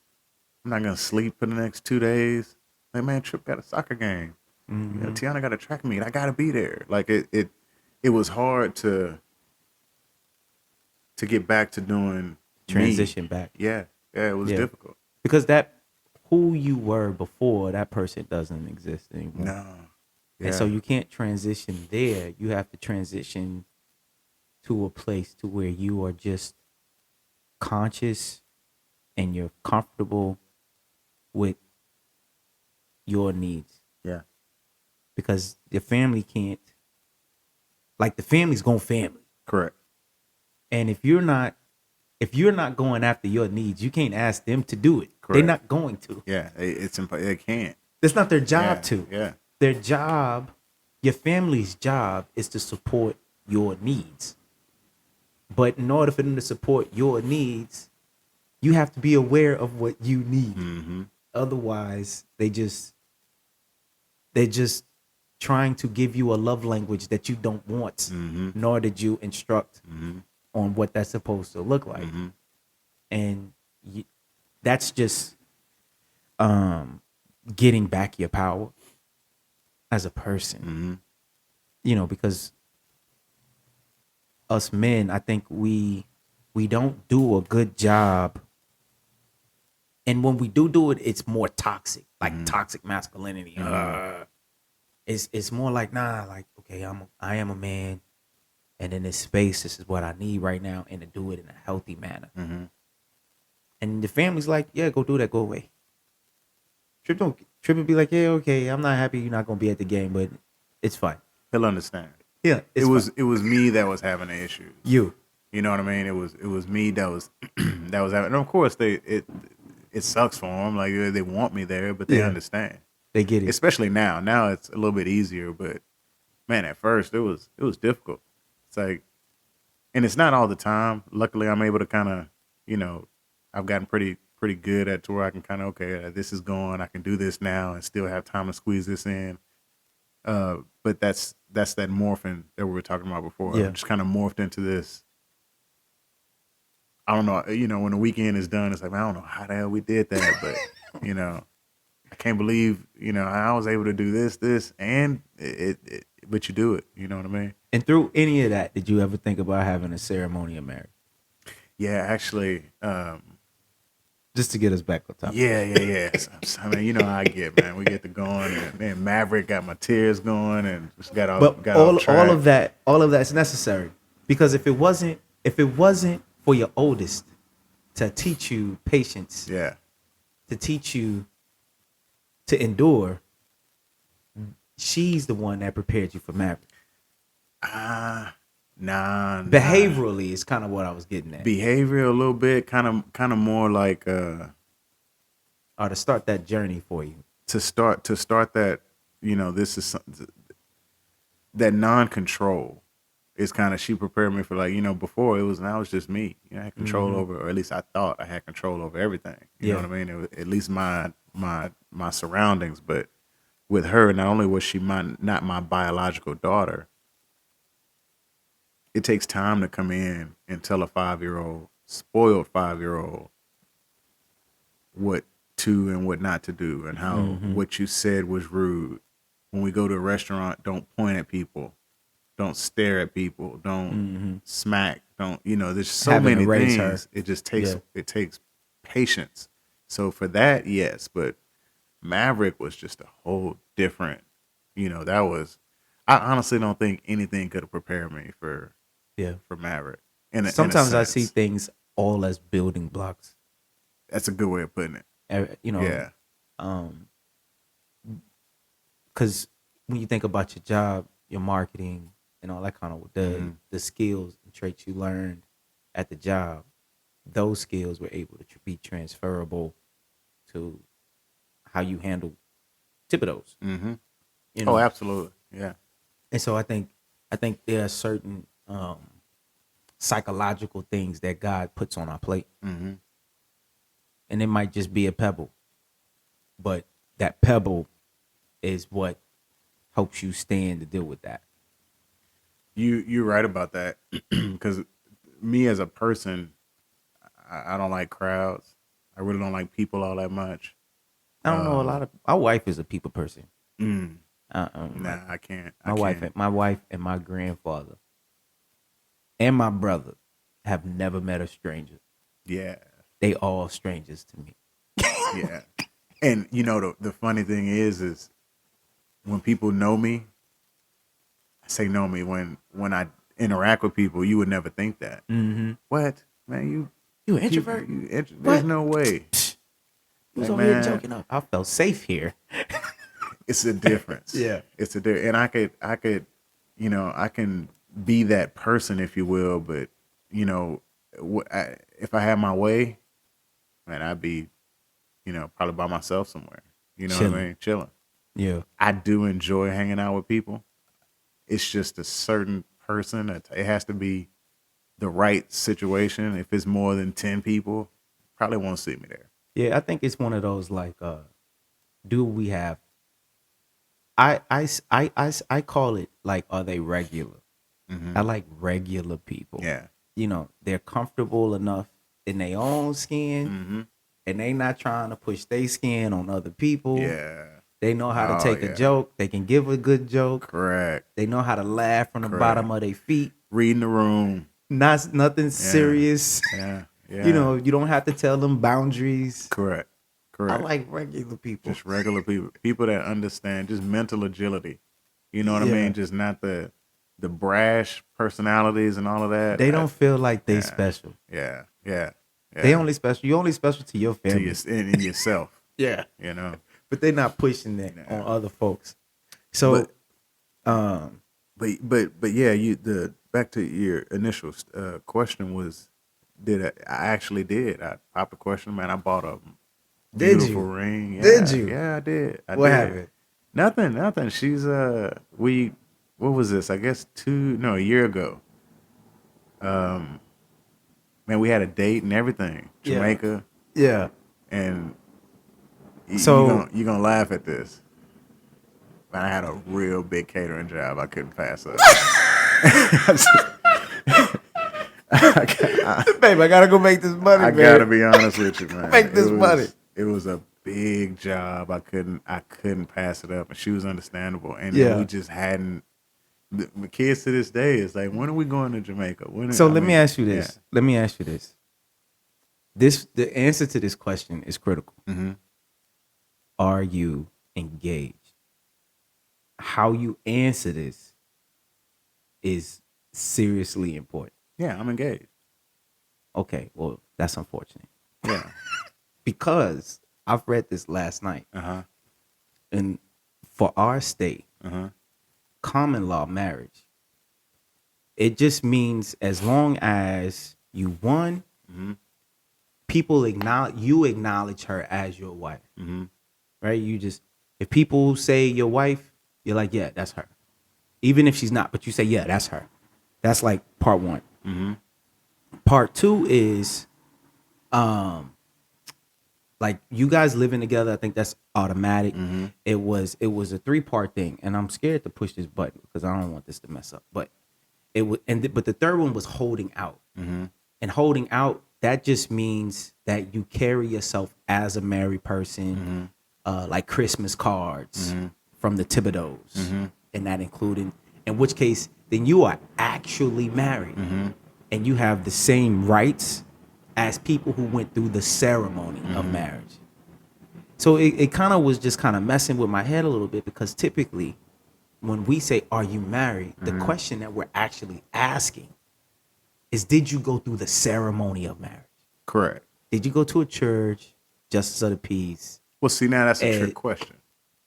I'm not gonna sleep for the next 2 days. Like, man, Trip got a soccer game. Tiana got a track meet. I gotta be there. Like it was hard to get back to doing Transition me. back. Yeah, it was difficult. Because that who you were before, that person doesn't exist anymore. No. Yeah. And so you can't transition there. You have to transition to a place to where you are just conscious and you're comfortable with your needs. Yeah. Because your family can't, like, the family's going family. Correct. And if you're not going after your needs, you can't ask them to do it. Correct. They're not going to. Yeah, they can't. It's not their job to. Yeah. Their job, your family's job, is to support your needs. But in order for them to support your needs, you have to be aware of what you need. Otherwise, they're just trying to give you a love language that you don't want, nor did you instruct on what that's supposed to look like. And that's just getting back your power as a person. Because us men, I think we don't do a good job. And when we do it, it's more toxic, like toxic masculinity. It's more like, okay, I am a man, and in this space, this is what I need right now, and to do it in a healthy manner. And the family's like, yeah, go do that, go away. Trip would be like, yeah, okay, I'm not happy you're not gonna be at the game, but it's fine. He'll understand. Yeah, it was me that was having the issues. You know what I mean? It was me that was that was having. And of course, it sucks for them. Like, they want me there, but they understand. They get it. Especially now. Now it's a little bit easier, but man, at first it was difficult. It's like, and it's not all the time. Luckily, I'm able to kind of, I've gotten pretty good at to where I can kind of, okay, this is going. I can do this now and still have time to squeeze this in. But that's that morphing that we were talking about before. Yeah. I just kind of morphed into this. I don't know, when the weekend is done, it's like, man, I don't know how the hell we did that, but I can't believe, I was able to do this, and but you do it. You know what I mean? And through any of that, did you ever think about having a ceremony of marriage? Yeah, actually. Just to get us back on top. Yeah. I mean, how I get, man. We get to going, and then Maverick got my tears going, and just got off track. All of that's necessary, because if it wasn't for your oldest to teach you patience, to teach you to endure, she's the one that prepared you for Maverick. Nah. Behaviorally is kind of what I was getting at. Behavioral a little bit, kind of more like or to start that journey for you. To start that, this is that non-control. it's kind of, she prepared me for, like, before it was, now it's just me. I had control over, or at least I thought I had control over everything. You know what I mean? It was, at least my surroundings. But with her, not only was she not my biological daughter, it takes time to come in and tell a 5-year-old, spoiled 5-year-old, what to and what not to do, and how what you said was rude. When we go to a restaurant, don't point at people, don't stare at people, don't smack, don't, there's so Having to many raise things. her. It just takes it takes patience. So for that, yes, but Maverick was just a whole different, that was, I honestly don't think anything could have prepared me for Maverick. Sometimes in a I see sense. things all as building blocks. That's a good way of putting it. Yeah. Because when you think about your job, your marketing, and all that kind of the skills and traits you learned at the job, those skills were able to be transferable to how you handle Thibodeaux. Oh, absolutely. Yeah. And so I think there are certain psychological things that God puts on our plate, and it might just be a pebble, but that pebble is what helps you stand to deal with that. You're right about that, because me as a person, I don't like crowds. I really don't like people all that much. I don't know a lot of. My wife is a people person. Nah, I can't. My wife and my grandfather and my brother have never met a stranger. Yeah. They all strangers to me. Yeah. And the funny thing is when people know me, I say know me, when I interact with people, you would never think that. What? Man, You an introvert? There's no way. You was over here joking up. I felt safe here. It's a difference. Yeah. It's a difference. And I could, I can be that person, if you will, but if I had my way, man, I'd be, probably by myself somewhere. You know what I mean? Chilling. Yeah. I do enjoy hanging out with people. It's just a certain person. It has to be the right situation. If it's more than 10 people, probably won't see me there. Yeah, I think it's one of those like, do we have? I call it like, are they regular? I like regular people. Yeah. They're comfortable enough in their own skin, and they not trying to push their skin on other people. Yeah. They know how to take a joke. They can give a good joke. Correct. They know how to laugh from the bottom of their feet. Reading the room. Nothing serious. Yeah. Yeah. You don't have to tell them boundaries. Correct. I like regular people. Just regular people. People that understand, just mental agility. You know what I mean? Just not the brash personalities and all of that. They don't feel like they special. Yeah. Yeah. They only special. You only special to your family. In yourself. Yeah. But they're not pushing that on other folks. So, but yeah, back to your initial question was, I actually did. I popped a question, man. I bought a beautiful ring. Yeah, did you? Yeah, I did. What happened? Nothing. She's what was this? I guess a year ago. Man, we had a date and everything. Jamaica. Yeah. And so you're gonna laugh at this. But I had a real big catering job I couldn't pass up. Babe, I gotta go make this money. I gotta be honest with you, man. Make this money. It was a big job. I couldn't pass it up, and she was understandable. And we just hadn't. The kids to this day is like, when are we going to Jamaica? Let me ask you this. Yeah. Let me ask you this. The answer to this question is critical. Are you engaged? How you answer this is seriously important. Yeah, I'm engaged. Okay, well, that's unfortunate. Yeah. Because I've read this last night. And for our state, common law marriage, it just means as long as you won, people acknowledge her as your wife. Right? If people say your wife, you're like, yeah, that's her. Even if she's not, but you say, yeah, that's her. That's like part one. Mm-hmm. Part two is like you guys living together. I think that's automatic. Mm-hmm. It was a 3-part thing, and I'm scared to push this button because I don't want this to mess up. But it was, but the third one was holding out, Mm-hmm. and holding out, that just means that you carry yourself as a married person, like Christmas cards from the Thibodeaux, and that including, in which case, then you are actually married, and you have the same rights as people who went through the ceremony of marriage. So it kind of was just kind of messing with my head a little bit, because typically when we say, are you married? The question that we're actually asking is, did you go through the ceremony of marriage? Correct. Did you go to a church, justice of the peace? Well, see, now that's a trick question.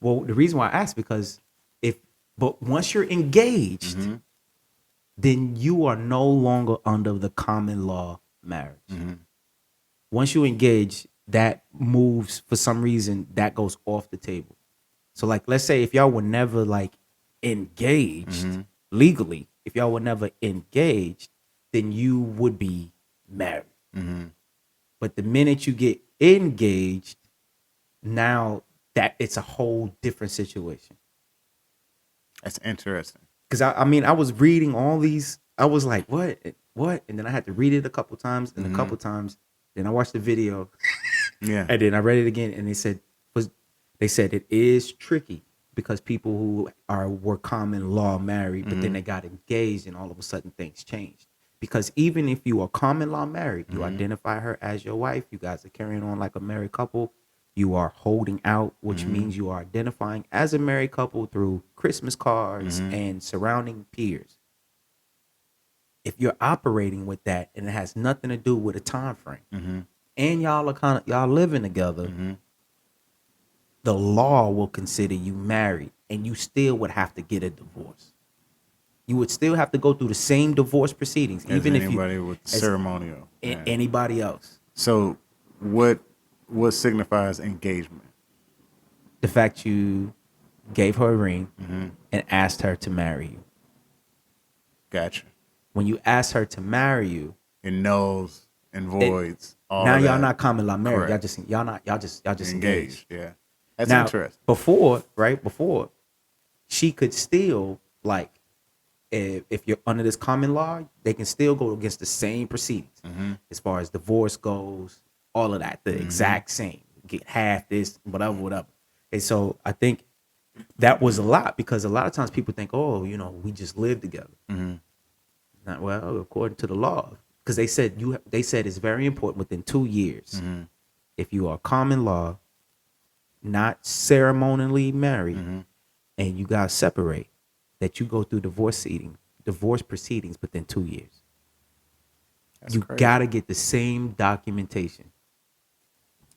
Well, the reason why I asked, because but once you're engaged, then you are no longer under the common law marriage. Once you engage, that moves, for some reason, that goes off the table. So like, let's say if y'all were never like engaged legally, if y'all were never engaged, then you would be married. But the minute you get engaged, now that it's a whole different situation. That's interesting. Because I mean, I was reading all these, I was like, what? And then I had to read it a couple times, and a couple times, then I watched the video. Yeah. And then I read it again, and they said it is tricky, because people who were common law married, but then they got engaged, and all of a sudden things changed. Because even if you are common law married, you identify her as your wife, you guys are carrying on like a married couple, you are holding out, which means you are identifying as a married couple through Christmas cards and surrounding peers. If you're operating with that, and it has nothing to do with a time frame, and y'all living together, the law will consider you married, and you still would have to get a divorce. You would still have to go through the same divorce proceedings, As even if anybody with ceremonial. Anybody else. So what signifies engagement? The fact you gave her a ring and asked her to marry you. Gotcha. When you ask her to marry you, It nulls and voids all now of y'all that. not common law married. Correct. Y'all just engaged. Yeah. That's Now, interesting. Before, she could still, like, if you're under this common law, they can still go against the same proceedings as far as divorce goes, all of that, the exact same. Get half this, whatever. And so I think that was a lot, because a lot of times people think, oh, we just live together. Not well, according to the law, because they said it's very important within 2 years, if you are common law, not ceremonially married, and you guys separate, that you go through divorce proceedings within 2 years. That's You crazy. gotta get the same documentation.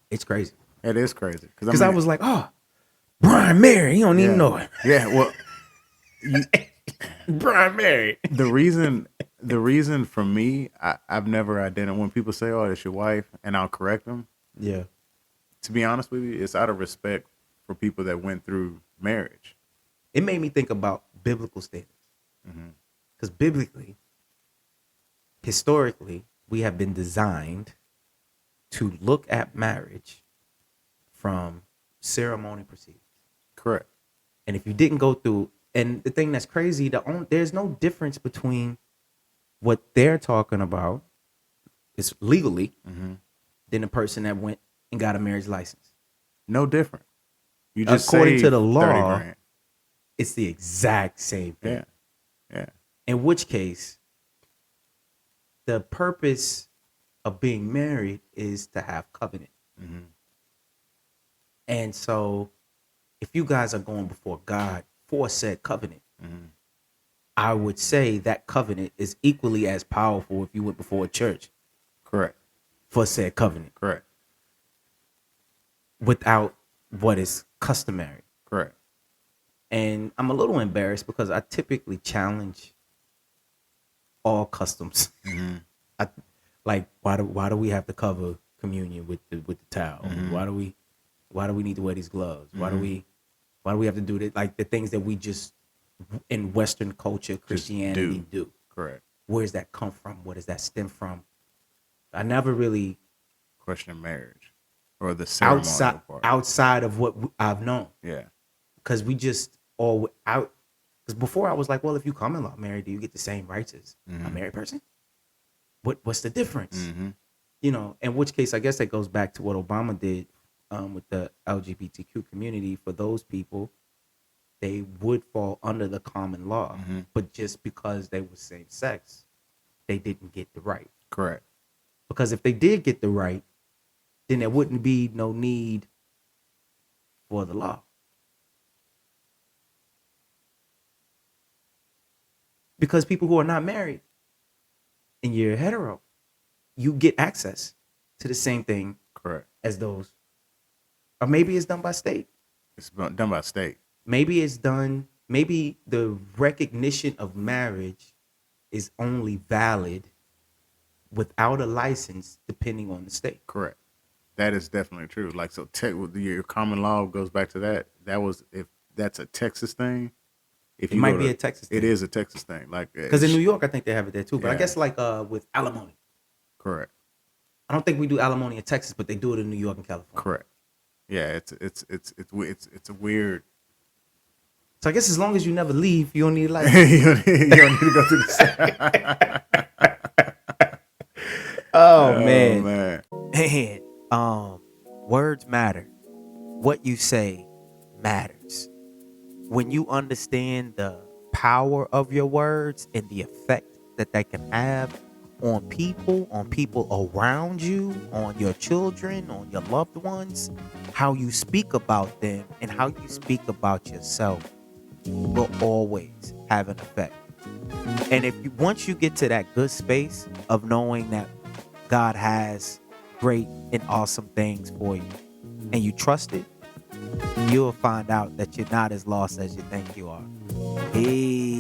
It's crazy. It is crazy. Because I was like, oh, Bryan married. You don't even know it. Yeah, well, Bryan married. the reason for me, I've never identified, when people say, oh, that's your wife, and I'll correct them. Yeah. To be honest with you, it's out of respect for people that went through marriage. It made me think about biblical standards. Because biblically, historically, we have been designed to look at marriage from ceremony proceedings. Correct. And if you didn't go through, and the thing that's crazy, there's no difference between what they're talking about is legally than the person that went and got a marriage license. No different. You just According to saved the law, 30 grand. it's the exact same thing. Yeah. In which case, the purpose of being married is to have covenant. And so if you guys are going before God for said covenant, I would say that covenant is equally as powerful if you went before a church Correct. for said covenant Correct. without what is customary. Correct. And I'm a little embarrassed because I typically challenge all customs. Why do we have to cover communion with the towel? Why do we need to wear these gloves? Why do we have to do that? Like the things that we just in Western culture, Christianity do. Correct. where does that come from? Where does that stem from? I never really Question of marriage or the ceremonial part. outside of what I've known. Yeah. Because we just all out. Because before I was like, well, if you common law married, do you get the same rights as a married person? What's the difference? Mm-hmm. You know, in which case, I guess that goes back to what Obama did with the LGBTQ community. For those people, they would fall under the common law, but just because they were same sex, they didn't get the right. Correct. Because if they did get the right, then there wouldn't be no need for the law. Because people who are not married and you're hetero, you get access to the same thing. Correct. As those. Or maybe it's done by state. It's done by state. Maybe the recognition of marriage is only valid without a license depending on the state. Correct. That is definitely true. Like, so your common law goes back to that. If that's a Texas thing. It might be a Texas thing. It is a Texas thing. Like, because in New York, I think they have it there too. But I guess like with alimony. Correct. I don't think we do alimony in Texas, but they do it in New York and California. Correct. Yeah, it's a weird. So I guess as long as you never leave, you don't need a license. you don't need to go through the same. Oh man. Man. Words matter. What you say matters. When you understand the power of your words and the effect that they can have on people around you, on your children, on your loved ones, how you speak about them and how you speak about yourself will always have an effect. And once you get to that good space of knowing that God has great and awesome things for you and you trust it, you'll find out that you're not as lost as you think you are. Peace.